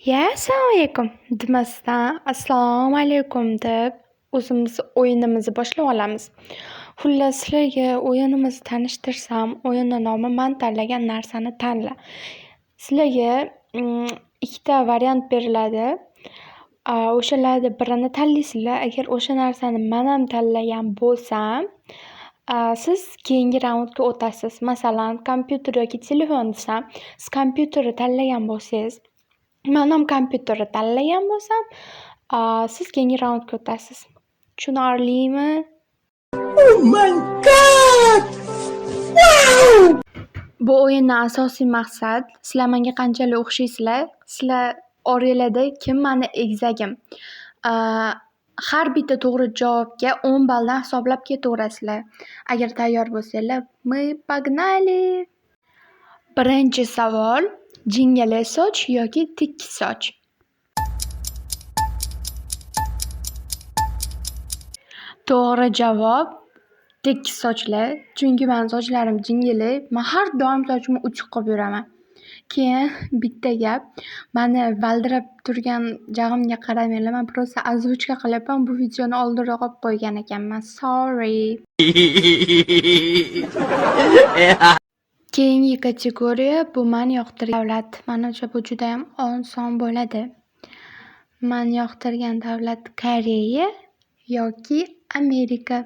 Assalomu alaykum demasdan assalomu alaykum deb o'zimiz o'yinimizni boshlab olamiz. Xullas, sizlarga o'yinimizni tanishtirsam, o'yinni nomi "Man tanlagan narsani tanla". Sizlarga ikkita variant beriladi. O'shalardan birini tanlaysizlar. Agar o'sha narsani men ham tanlagan bo'lsam, siz keyingi raundga o'tasiz. Masalan, kompyuter yoki telefon desam, siz kompyuterni tanlagan bo'lsangiz, men ham kompyuterni tanlagan bo'lsam, siz keyingi raundga o'tasiz. Tushunarlimi? Oh my god! Wow! Bu o'yinning asosiy maqsad, sizlar menga qanchalik o'xshaysizlar, sizlar oranglarda kim meni egizagim. Har bitta to'g'ri javobga 10 balldan hisoblab ketaverasizlar. Agar tayyor bo'lsanglar, мы погнали! Birinchi savol: jingalak soch yoki tekis soch? To'g'ri javob tekis sochlar. Chunki meni sochlarim jingalak. Men har doim sochimni uchiq qilib yuraman. Keyin bitta gap, meni valdirab turgan jag'imga qaramanglar. Men просто озвучка qilyapman. Bu videoni oldinroq olib qo'ygan ekanman. Sorry. Keyingi kategoriya bu men yoqtirgan davlat. Menimcha bu juda ham oson bo'ladi. Men yoqtirgan davlat Koreya yoki Amerika.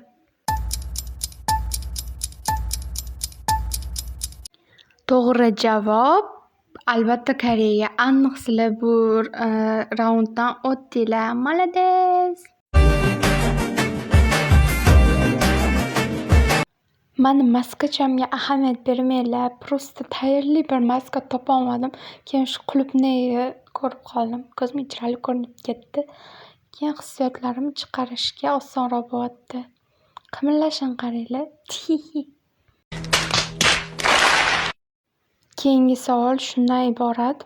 To'g'ri javob albatta Koreya. Aniq sizlar bu raunddan o'tdinglar. Молодец! Mani maskachamga ahamiyat bermanglar. Просто tayyorli bir maska topolmadim. Keyin shu qulupnayni ko'rib qoldim. Ko'zim chiroyli ko'rinib ketdi. Keyin hissiyotlarimni chiqarishga osonroq bo'lyapti. Qimirlashini qaranglar. Keyingi savol shundan iborat: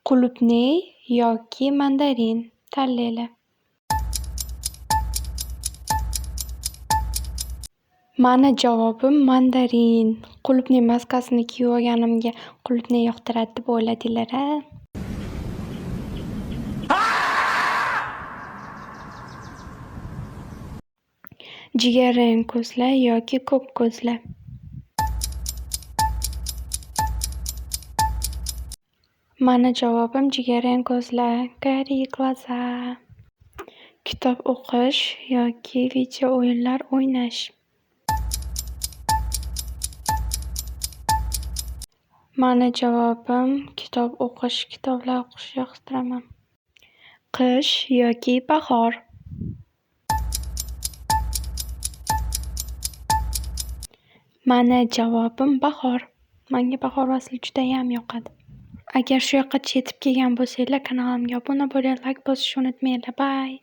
qulupnay yoki mandarin tanlaylar. Mani javobim mandarin. Qulupnay maskasini kiyib olganimga qulupnay yoqtiradi deb o'yladinglar-a? Jigarrang ko'zlar yoki ko'k ko'zlar? Mani javobim jigarrang ko'zlar. Карие глаза. Kitob o'qish yoki video o'yinlar o'ynash? Mani javobim kitob o'qish. Kitoblar o'qishni yoqtiraman. Qish yoki bahor? Mani javobim bahor. Menga bahor fasli juda ham yoqadi. Agar shu yoqqacha yetib kelgan bo'lsanglar, kanalimga obuna bo'ling, like bosishni unutmanglar. Bye.